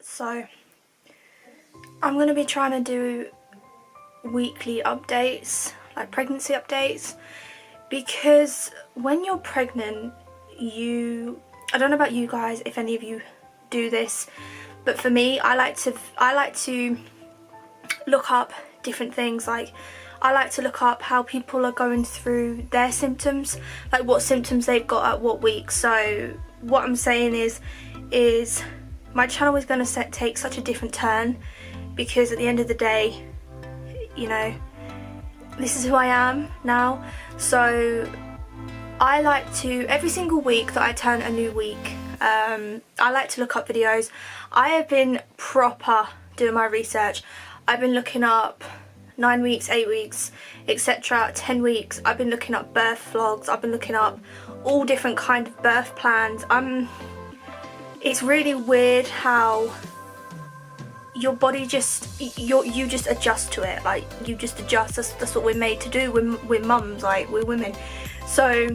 So I'm going to be trying to do weekly updates, like pregnancy updates, because when you're pregnant, I don't know about you guys, if any of you do this, but for me, I like to look up different things. Like, I like to look up how people are going through their symptoms, like what symptoms they've got at what week. So what I'm saying is my channel is going to take such a different turn, because at the end of the day, you know, this is who I am now. So I like to, every single week that I turn a new week, I like to look up videos. I have been proper doing my research. I've been looking up 9 weeks, 8 weeks, etc., 10 weeks. I've been looking up birth vlogs. I've been looking up all different kind of birth plans. It's really weird how your body just, you just adjust to it. Like, you just adjust. That's what we're made to do. We're mums, like, we're women. So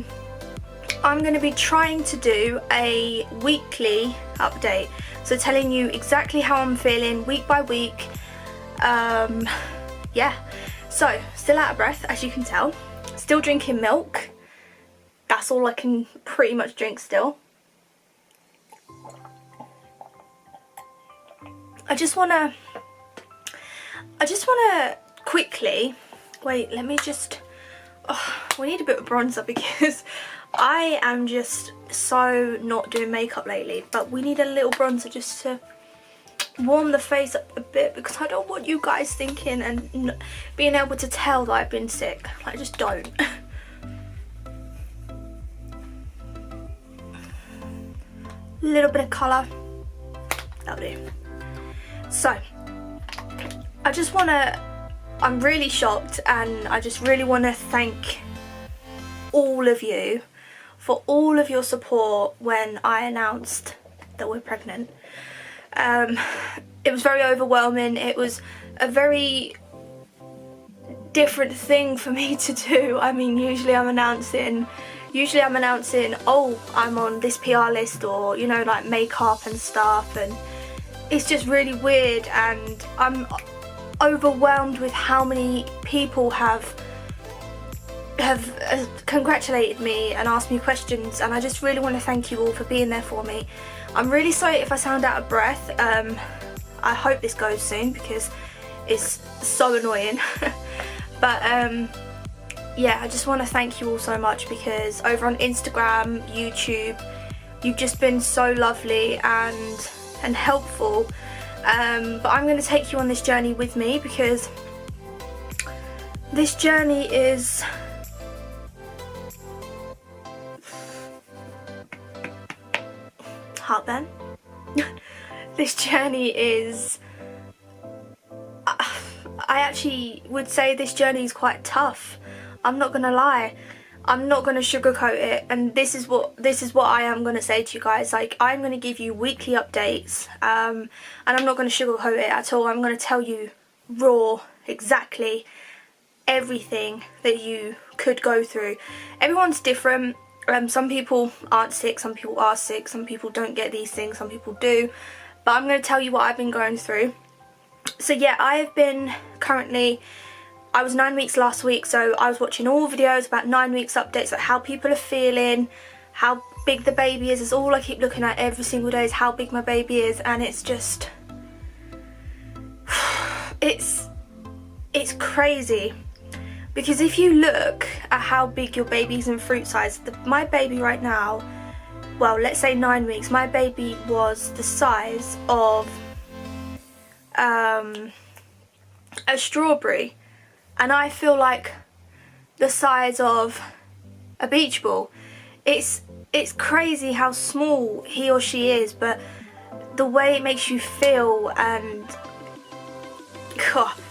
I'm going to be trying to do a weekly update, so telling you exactly how I'm feeling week by week. Yeah, so still out of breath, as you can tell, still drinking milk. That's all I can pretty much drink still. I just wanna quickly, wait, let me just, we need a bit of bronzer because I am just so not doing makeup lately, but we need a little bronzer just to warm the face up a bit, because I don't want you guys thinking and being able to tell that I've been sick. Like, just don't. Little bit of colour, that'll do. So I'm really shocked, and I just really want to thank all of you for all of your support when I announced that we're pregnant. It was very overwhelming. It was a very different thing for me to do. I mean, usually I'm announcing, oh, I'm on this PR list, or, you know, like makeup and stuff, and it's just really weird, and I'm overwhelmed with how many people have congratulated me and asked me questions, and I just really want to thank you all for being there for me. I'm really sorry if I sound out of breath. I hope this goes soon, because it's so annoying. But yeah, I just want to thank you all so much, because over on Instagram, YouTube, you've just been so lovely and helpful. But I'm going to take you on this journey with me, because this journey is heartburn. This journey is, I actually would say this journey is quite tough. I'm not gonna lie. I'm not gonna sugarcoat it, and this is what I am gonna say to you guys. Like, I'm gonna give you weekly updates, and I'm not gonna sugarcoat it at all. I'm gonna tell you raw, exactly everything that you could go through. Everyone's different. Some people aren't sick, some people are sick, some people don't get these things, some people do. But I'm going to tell you what I've been going through. So yeah, I was 9 weeks last week, so I was watching all videos about 9 weeks updates, like how people are feeling, how big the baby is. It's all I keep looking at every single day, is how big my baby is, and it's just, it's crazy. Because if you look at how big your baby's in fruit size, my baby right now, well, let's say 9 weeks, my baby was the size of a strawberry, and I feel like the size of a beach ball. It's crazy how small he or she is, but the way it makes you feel, and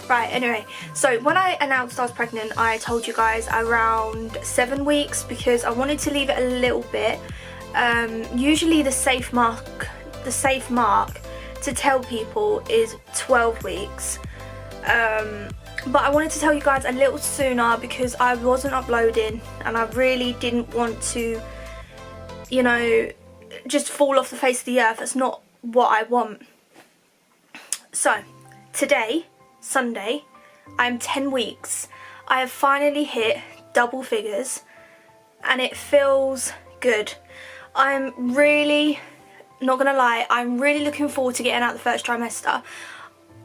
right, anyway, so when I announced I was pregnant, I told you guys around 7 weeks, because I wanted to leave it a little bit. Usually the safe mark to tell people is 12 weeks. But I wanted to tell you guys a little sooner, because I wasn't uploading, and I really didn't want to, you know, just fall off the face of the earth. That's not what I want. So today, Sunday, I'm 10 weeks. I have finally hit double figures and it feels good. I'm really, not gonna lie, I'm really looking forward to getting out the first trimester.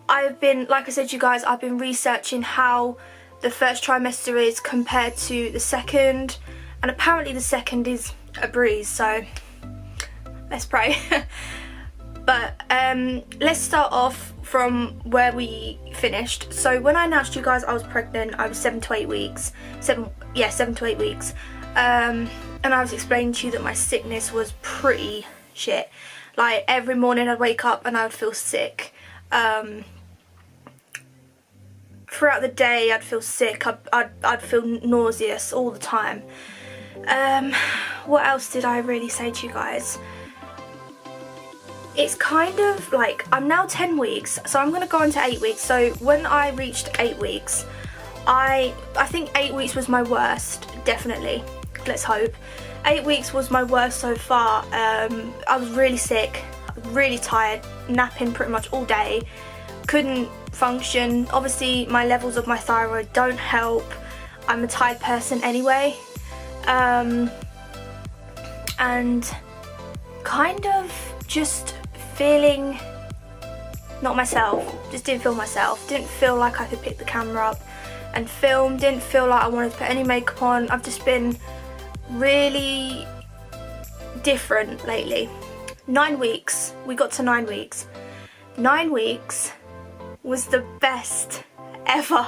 I've been, like I said to you guys, I've been researching how the first trimester is compared to the second, and apparently the second is a breeze, so let's pray. But let's start off from where we finished. So when I announced to you guys I was pregnant, I was 7 to 8 weeks. 7 to 8 weeks. And I was explaining to you that my sickness was pretty shit. Like every morning I'd wake up and I would feel sick. Throughout the day I'd feel sick. I'd feel nauseous all the time. What else did I really say to you guys? It's kind of like, I'm now 10 weeks, so I'm going to go on to 8 weeks. So when I reached 8 weeks, I think 8 weeks was my worst, definitely. Let's hope. 8 weeks was my worst so far. I was really sick, really tired, napping pretty much all day, couldn't function. Obviously my levels of my thyroid don't help. I'm a tired person anyway. And kind of just feeling not myself, just didn't feel myself, didn't feel like I could pick the camera up and film, didn't feel like I wanted to put any makeup on. I've just been really different lately. 9 weeks, we got to 9 weeks. 9 weeks was the best ever.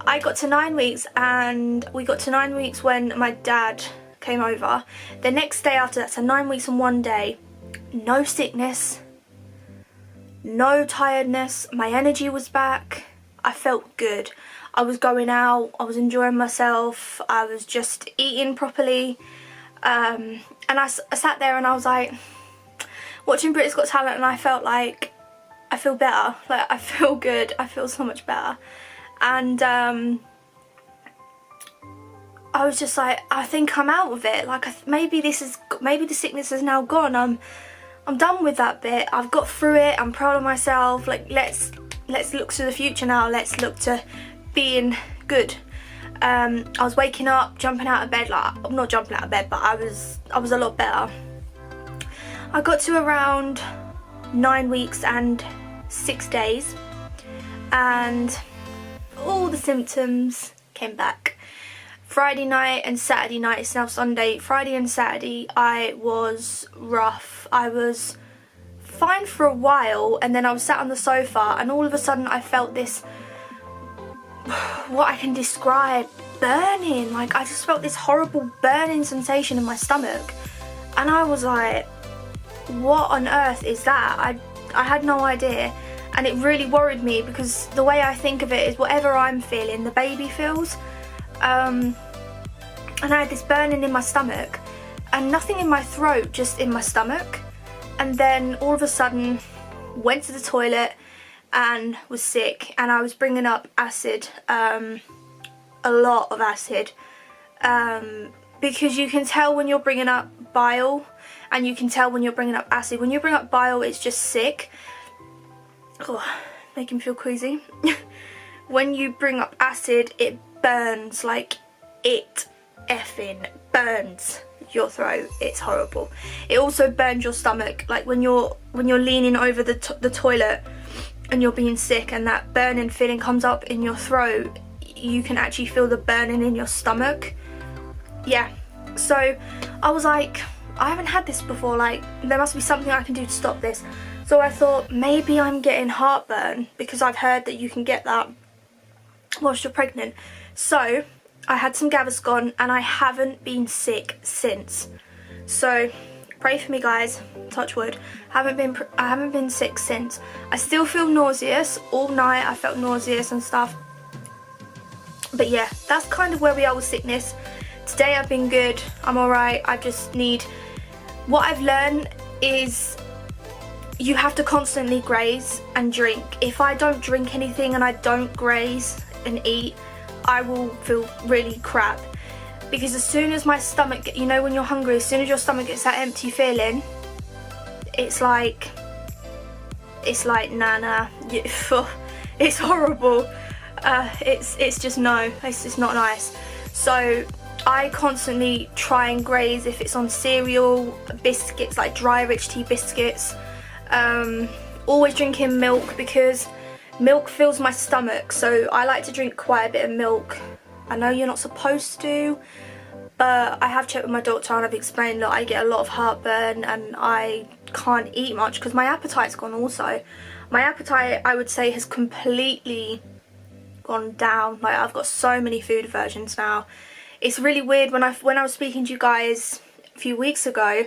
I got to 9 weeks and we got to 9 weeks when my dad came over. The next day after that, so 9 weeks and 1 day, no sickness, no tiredness, my energy was back, I felt good. I was going out, I was enjoying myself, I was just eating properly, and I sat there and I was like, watching Britain's Got Talent, and I felt like, I feel better, like I feel good, I feel so much better. And I was just like, I think I'm out of it, like maybe the sickness is now gone, I'm done with that bit, I've got through it, I'm proud of myself, like let's look to the future now, let's look to being good. I was waking up, jumping out of bed, like, I'm not jumping out of bed, but I was a lot better. I got to around 9 weeks and 6 days and all the symptoms came back. Friday night and Saturday night, it's now Sunday, Friday and Saturday I was rough. I was fine for a while and then I was sat on the sofa and all of a sudden I felt this, what I can describe, burning. Like I just felt this horrible burning sensation in my stomach and I was like, what on earth is that? I had no idea, and it really worried me because the way I think of it is whatever I'm feeling, the baby feels. And I had this burning in my stomach and nothing in my throat, just in my stomach. And then all of a sudden went to the toilet and was sick, and I was bringing up acid, a lot of acid, because you can tell when you're bringing up bile and you can tell when you're bringing up acid. When you bring up bile, it's just sick. Oh, making me feel queasy. When you bring up acid, it burns, like it effing burns your throat. It's horrible. It also burns your stomach, like when you're leaning over the toilet and you're being sick and that burning feeling comes up in your throat, you can actually feel the burning in your stomach. Yeah, so I was like, I haven't had this before, like there must be something I can do to stop this. So I thought maybe I'm getting heartburn because I've heard that you can get that whilst you're pregnant. So I had some Gaviscon and I haven't been sick since. So pray for me guys, touch wood. I haven't been sick since. I still feel nauseous all night. I felt nauseous and stuff. But yeah, that's kind of where we are with sickness. Today I've been good, I'm alright. I just need, what I've learned is you have to constantly graze and drink. If I don't drink anything and I don't graze and eat, I will feel really crap. Because as soon as my stomach, you know when you're hungry, as soon as your stomach gets that empty feeling, it's like it's like nah, it's horrible. It's just no, it's just not nice. So I constantly try and graze if it's on cereal, biscuits, like dry rich tea biscuits. Always drinking milk because milk fills my stomach, so I like to drink quite a bit of milk. I know you're not supposed to, but I have checked with my doctor and I've explained that I get a lot of heartburn and I can't eat much because my appetite's gone also. My appetite, I would say, has completely gone down. Like, I've got so many food aversions now. It's really weird. When I was speaking to you guys a few weeks ago,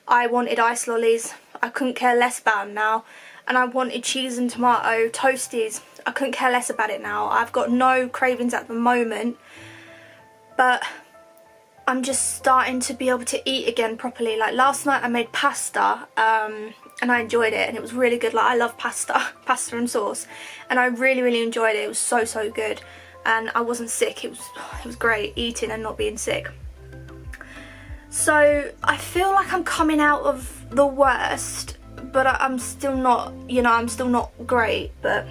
I wanted ice lollies. I couldn't care less about them now. And I wanted cheese and tomato toasties. I couldn't care less about it now. I've got no cravings at the moment, but I'm just starting to be able to eat again properly. Like last night I made pasta and I enjoyed it and it was really good. Like, I love pasta and sauce, and I really enjoyed it. It was so good, and I wasn't sick. It was great eating and not being sick. So I feel like I'm coming out of the worst, but I'm still not, you know, I'm still not great, but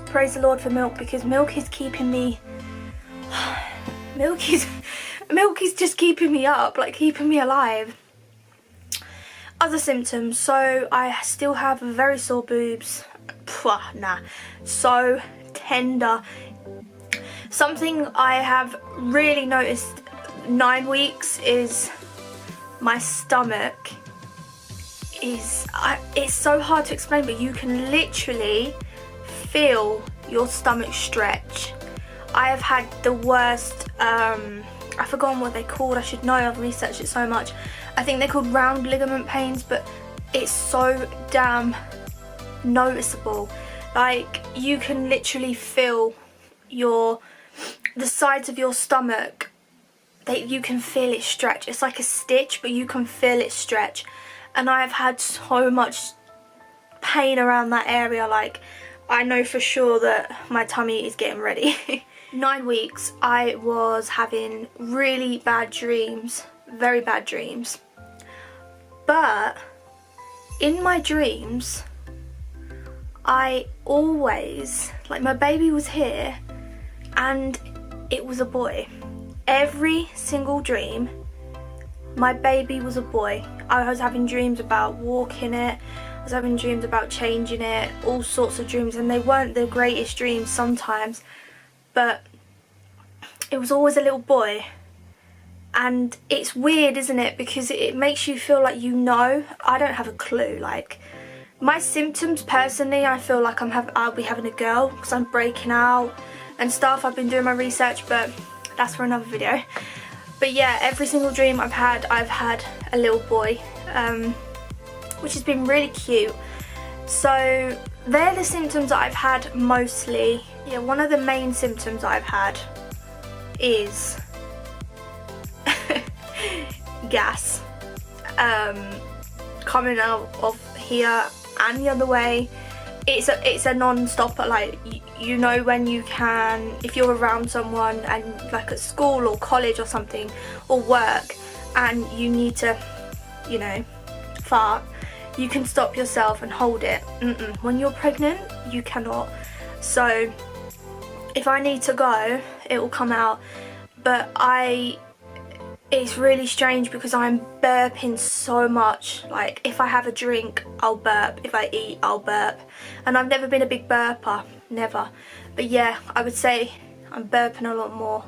praise the Lord for milk, because milk is keeping me, milk is just keeping me up, like keeping me alive. Other symptoms, so I still have very sore boobs. So tender. Something I have really noticed 9 weeks is my stomach is, it's so hard to explain, but you can literally feel your stomach stretch. I have had the worst, I've forgotten what they're called, I should know, I've researched it so much. I think they're called round ligament pains, but it's so damn noticeable. Like, you can literally feel the sides of your stomach, you can feel it stretch. It's like a stitch, but you can feel it stretch. And I have had so much pain around that area. Like, I know for sure that my tummy is getting ready. 9 weeks, I was having really bad dreams, very bad dreams. But in my dreams, I always, like, my baby was here and it was a boy. Every single dream, my baby was a boy. I was having dreams about walking it, I was having dreams about changing it, all sorts of dreams, and they weren't the greatest dreams sometimes, but it was always a little boy. And it's weird, isn't it, because it makes you feel like, you know, I don't have a clue. Like, my symptoms personally, I feel like I'll be having a girl because I'm breaking out and stuff. I've been doing my research, but that's for another video. But yeah, every single dream I've had a little boy, which has been really cute. So they're the symptoms that I've had mostly. Yeah, one of the main symptoms I've had is gas, coming out of here and the other way. It's a non-stopper. Like, you know, when you can, if you're around someone and like at school or college or something, or work, and you need to, you know, fart, you can stop yourself and hold it. When you're pregnant, you cannot. So if I need to go, it will come out. But it's really strange because I'm burping so much. Like, if I have a drink, I'll burp. If I eat, I'll burp. And I've never been a big burper, never. But yeah, I would say I'm burping a lot more.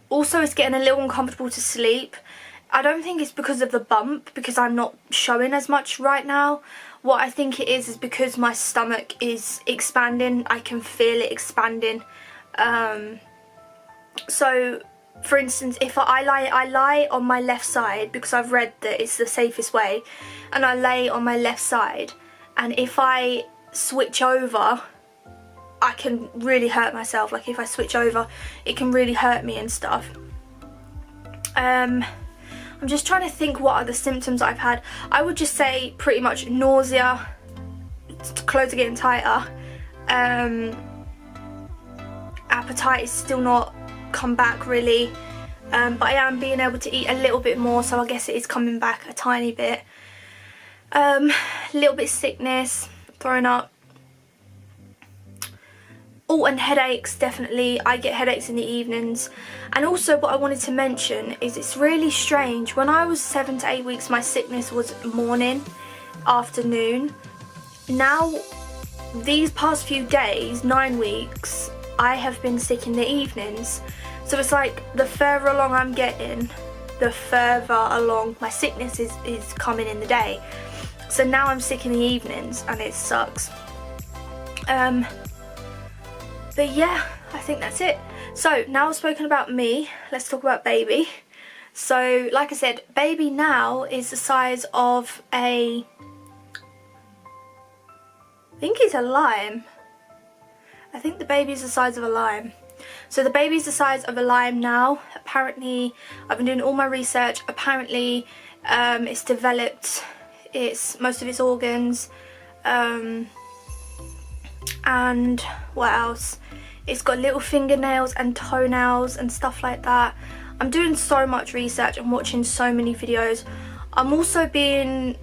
Also, it's getting a little uncomfortable to sleep. I don't think it's because of the bump, because I'm not showing as much right now. What I think it is because my stomach is expanding. I can feel it expanding. So, for instance, if I lie on my left side, because I've read that it's the safest way, and I lay on my left side, and if I switch over, I can really hurt myself. Like, if I switch over, it can really hurt me and stuff. I'm just trying to think what other symptoms I've had. I would just say pretty much nausea, clothes are getting tighter, appetite is still not come back really. but I am being able to eat a little bit more, so I guess it is coming back a tiny bit. A little bit of sickness, throwing up. Oh, and headaches, definitely. I get headaches in the evenings. And also what I wanted to mention is it's really strange. When I was 7 to 8 weeks, my sickness was morning, afternoon. Now, these past few days, 9 weeks, I have been sick in the evenings. So it's like the further along I'm getting, the further along my sickness is coming in the day. So now I'm sick in the evenings and it sucks. But yeah, I think that's it. So now I've spoken about me, let's talk about baby. So like I said, baby now is the size of I think he's a lime. I think the baby's the size of a lime. So the baby's the size of a lime now. Apparently, I've been doing all my research. Apparently, it's developed most of its organs. And what else? It's got little fingernails and toenails and stuff like that. I'm doing so much research and watching so many videos. I'm also being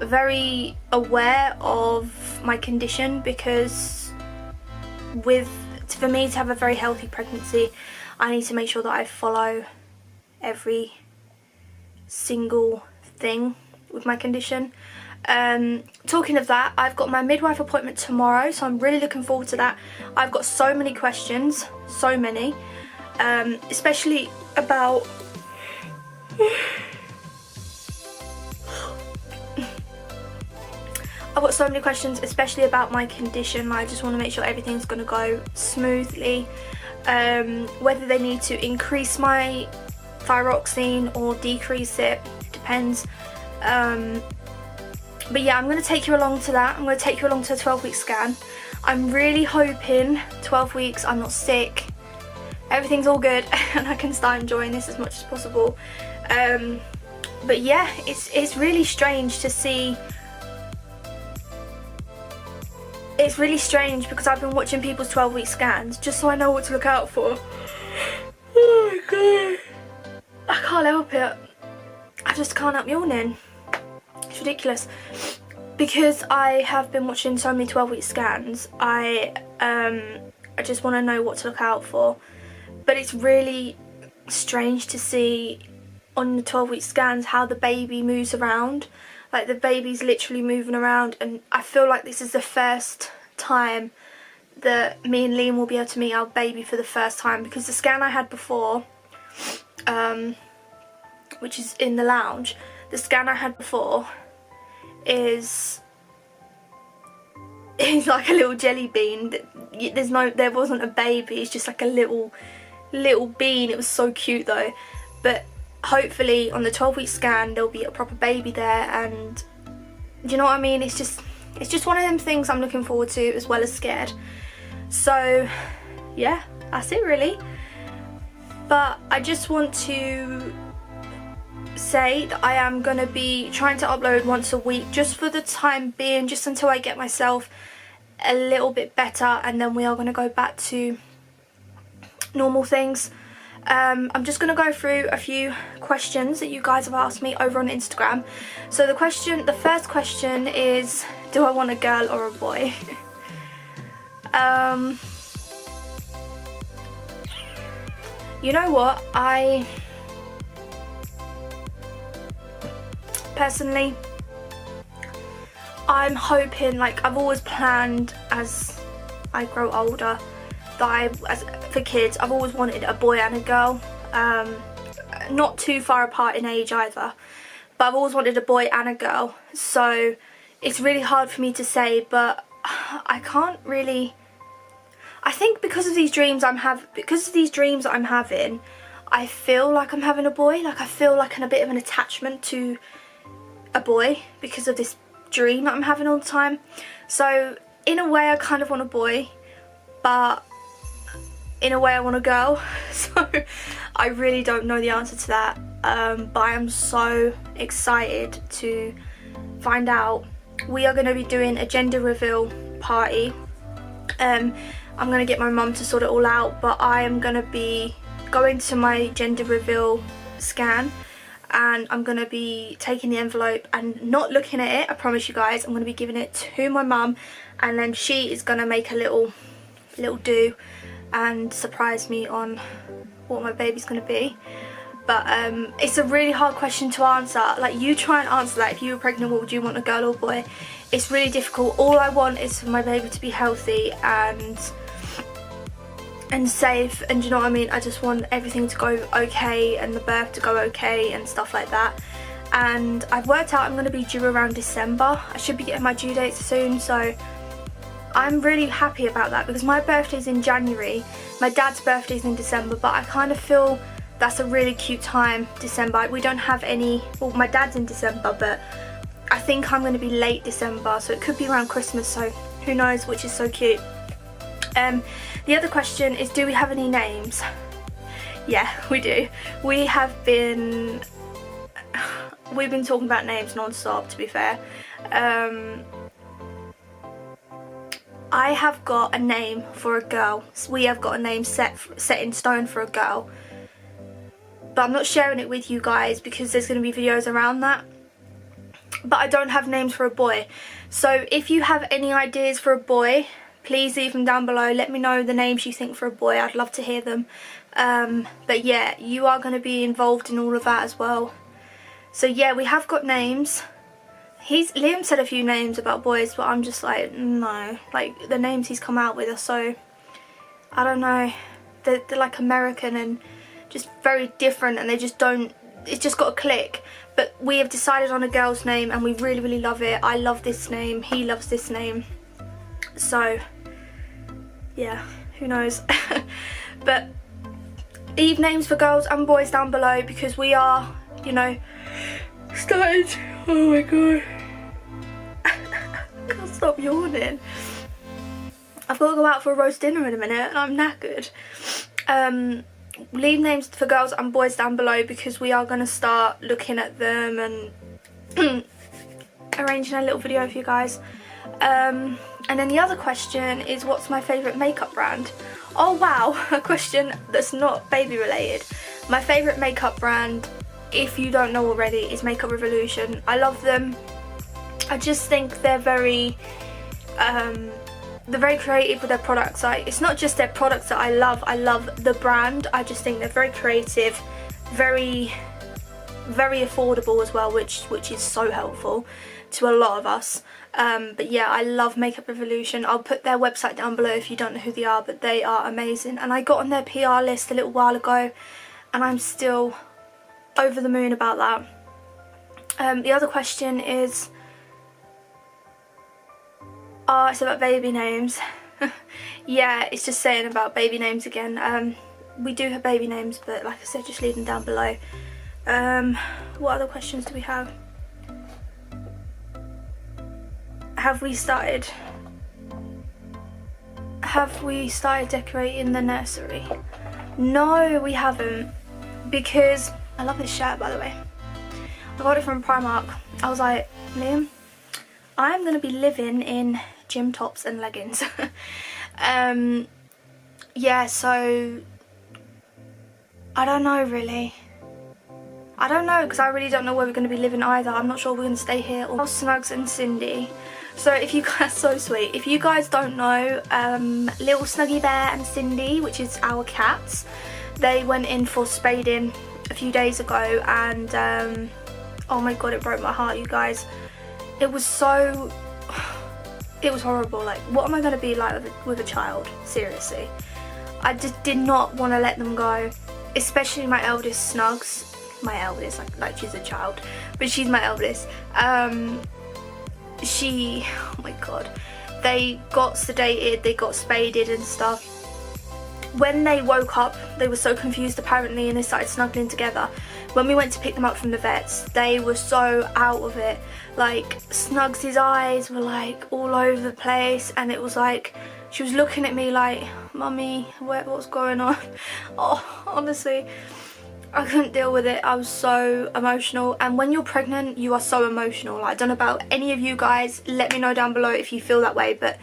very aware of my condition, because for me to have a very healthy pregnancy, I need to make sure that I follow every single thing with my condition. Talking of that, I've got my midwife appointment tomorrow, so I'm really looking forward to that. I've got so many questions, so many, especially about I've got so many questions, especially about my condition. I just want to make sure everything's going to go smoothly. Whether they need to increase my thyroxine or decrease it, depends. But yeah, I'm going to take you along to that. I'm going to take you along to a 12-week scan. I'm really hoping 12 weeks I'm not sick, everything's all good, and I can start enjoying this as much as possible. But yeah, it's really strange to see. It's really strange because I've been watching people's 12-week scans just so I know what to look out for. Oh my god, I can't help it. I just can't help yawning. It's ridiculous. Because I have been watching so many 12-week scans, I just want to know what to look out for. But it's really strange to see on the 12-week scans how the baby moves around. Like, the baby's literally moving around, and I feel like this is the first time that me and Liam will be able to meet our baby for the first time, because the scan I had before, which is in the lounge, the scan I had before is like a little jelly bean. There wasn't a baby, it's just like a little bean. It was so cute though. But hopefully on the 12-week scan there'll be a proper baby there, and do you know what I mean? It's just one of them things I'm looking forward to as well as scared. So yeah, that's it really. But I just want to say that I am going to be trying to upload once a week just for the time being, just until I get myself a little bit better, and then we are going to go back to normal things. I'm just going to go through a few questions that you guys have asked me over on Instagram. So the first question is, do I want a girl or a boy? You know what, personally, I'm hoping, like I've always planned as I grow older, that for kids, I've always wanted a boy and a girl. Not too far apart in age either, but I've always wanted a boy and a girl. So it's really hard for me to say, but I can't really. I think because of these dreams that I'm having, I feel like I'm having a boy. Like I feel like a bit of an attachment to a boy because of this dream that I'm having all the time. So in a way I kind of want a boy, but in a way I want a girl. So I really don't know the answer to that, but I am so excited to find out. We are going to be doing a gender reveal party. I'm going to get my mum to sort it all out, but I am going to be going to my gender reveal scan, and I'm going to be taking the envelope and not looking at it, I promise you guys. I'm going to be giving it to my mum, and then she is going to make a little do and surprise me on what my baby's going to be. But it's a really hard question to answer. Like, you try and answer that. If you were pregnant, what would you want, a girl or boy? It's really difficult. All I want is for my baby to be healthy and safe, and you know what I mean. I just want everything to go okay and the birth to go okay and stuff like that. And I've worked out I'm going to be due around December. I should be getting my due dates soon, so I'm really happy about that, because my birthday's in January, my dad's birthday's in December, but I kind of feel that's a really cute time, December. We don't have any, well, my dad's in December, but I think I'm going to be late December, so it could be around Christmas, so who knows, which is so cute. The other question is, do we have any names? Yeah, we do. We've been talking about names non-stop, to be fair. I have got a name for a girl. We have got a name set in stone for a girl, but I'm not sharing it with you guys because there's going to be videos around that. But I don't have names for a boy, so if you have any ideas for a boy, please leave them down below. Let me know the names you think for a boy. I'd love to hear them. But yeah, you are going to be involved in all of that as well. So yeah, we have got names. Liam said a few names about boys, but I'm just like, no. Like, the names he's come out with are so, I don't know, they're like American and just very different, and they just don't, it's just got a click. But we have decided on a girl's name and we really, really love it. I love this name, he loves this name. So yeah, who knows. But leave names for girls and boys down below, because we are, you know, started. Oh my god, I can't stop yawning. I've got to go out for a roast dinner in a minute and I'm knackered. Leave names for girls and boys down below, because we are going to start looking at them and arranging a little video for you guys. And then the other question is, what's my favourite makeup brand? Oh wow, a question that's not baby related. My favourite makeup brand, if you don't know already, is Makeup Revolution. I love them. I just think they're very creative with their products. It's not just their products that I love the brand. I just think they're very creative, very affordable as well, which is so helpful to a lot of us. But yeah, I love Makeup Revolution. I'll put their website down below if you don't know who they are, but they are amazing. And I got on their PR list a little while ago, and I'm still over the moon about that. The other question is, it's about baby names. Yeah, it's just saying about baby names again. We do have baby names, but like I said, just leave them down below. What other questions do we have? Have we started decorating the nursery? No, we haven't, because I love this shirt, by the way. I got it from Primark. I was like, Liam, I'm gonna be living in gym tops and leggings. Yeah, so I don't know really. I don't know, because I really don't know where we're going to be living either. I'm not sure we're going to stay here or Snugs and Cindy. So if you guys, so sweet. If you guys don't know, little Snuggy Bear and Cindy, which is our cats, they went in for spading a few days ago, and oh my god, it broke my heart, you guys. It was so, it was horrible. Like, what am I going to be like with a child? Seriously. I just did not want to let them go, especially my eldest Snugs. My eldest, like she's a child, but she's my eldest. Oh my god, they got sedated, they got spaded and stuff. When they woke up, they were so confused apparently, and they started snuggling together. When we went to pick them up from the vets, they were so out of it. Like, Snugs' eyes were like all over the place, and it was like she was looking at me like, Mummy, what's going on? Oh, honestly, I couldn't deal with it. I was so emotional, and when you're pregnant you are so emotional. Like, I don't know about any of you guys, let me know down below if you feel that way, but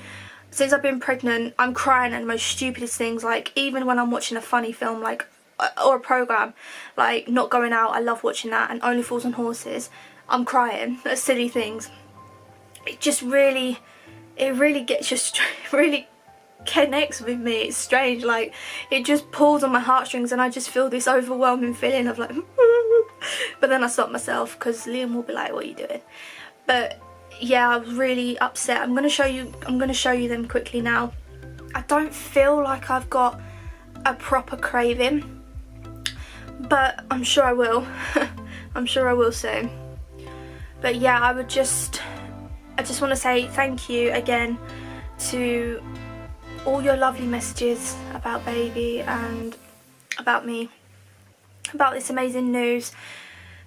since I've been pregnant I'm crying at the most stupidest things. Like, even when I'm watching a funny film, like or a program like Not Going Out, I love watching that, and Only Fools and Horses, I'm crying at silly things. It just really, it really gets just really connects with me. It's strange, like it just pulls on my heartstrings, and I just feel this overwhelming feeling of like but then I stop myself because Liam will be like, what are you doing? But yeah, I was really upset. I'm gonna show you them quickly now. I don't feel like I've got a proper craving, but I'm sure I will. I'm sure I will soon. But yeah, I just want to say thank you again to all your lovely messages about baby and about me, about this amazing news.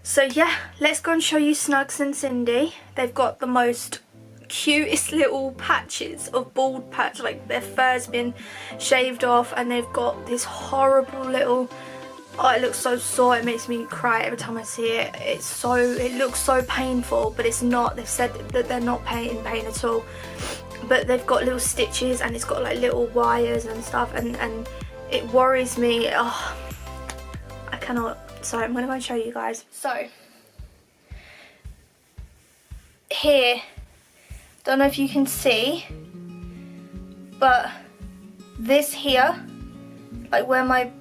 So yeah, let's go and show you Snugs and Cindy. They've got the most cutest little patches of bald patch, like their fur's been shaved off, and they've got this horrible little, oh, it looks so sore, it makes me cry every time I see it. It looks so painful, but it's not. They've said that they're not in pain at all, but they've got little stitches, and it's got like little wires and stuff, and it worries me. Oh, I cannot. So I'm gonna go and show you guys. So here, don't know if you can see, but this here, like where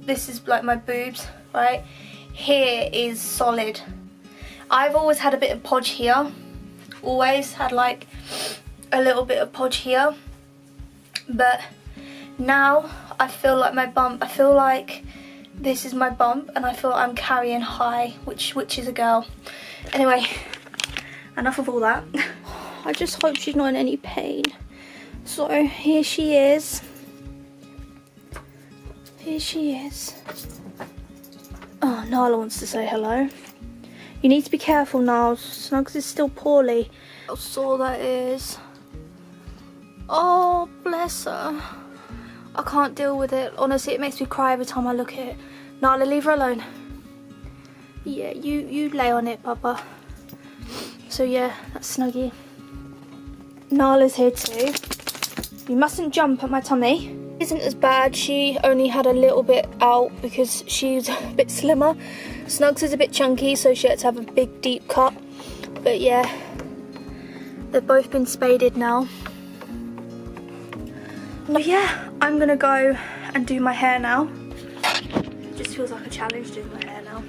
this is like my boobs, right? Here is solid. I've always had a bit of podge here. Always had like a little bit of podge here. But now I feel like my bump, I feel like this is my bump, and I feel like I'm carrying high, which is a girl. Anyway, enough of all that. I just hope she's not in any pain. So here she is. Here she is. Oh, Nala wants to say hello. You need to be careful, Niles. Snugs is still poorly. How sore that is. Oh, bless her. I can't deal with it. Honestly, it makes me cry every time I look at it. Nala, leave her alone. Yeah, you lay on it, Papa. So yeah, that's Snuggy. Nala's here too. You mustn't jump at my tummy. Isn't as bad. She only had a little bit out because she's a bit slimmer. Snugs is a bit chunky, so she had to have a big deep cut. But yeah, they've both been spaded now. But yeah, I'm gonna go and do my hair now. It just feels like a challenge doing my hair now.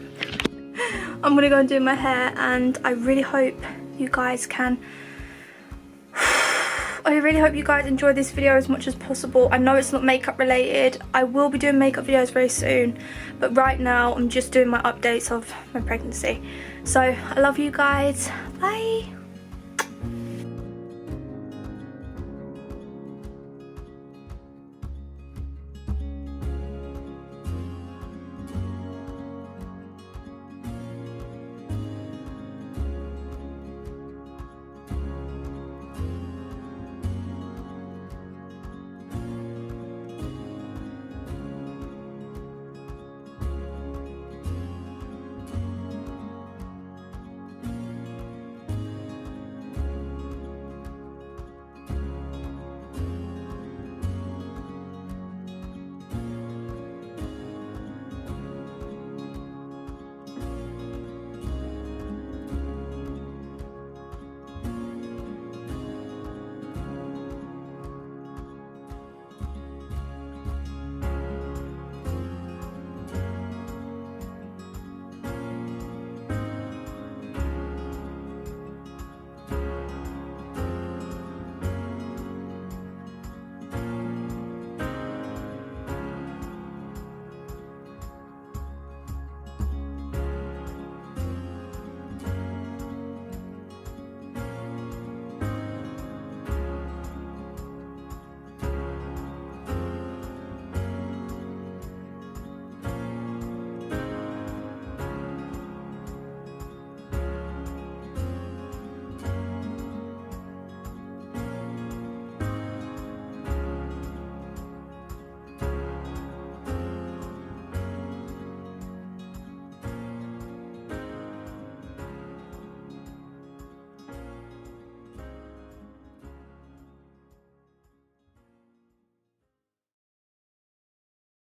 I'm gonna go and do my hair, and I really hope you guys can. I really hope you guys enjoy this video as much as possible. I know it's not makeup related. I will be doing makeup videos very soon, but right now I'm just doing my updates of my pregnancy. So I love you guys. Bye.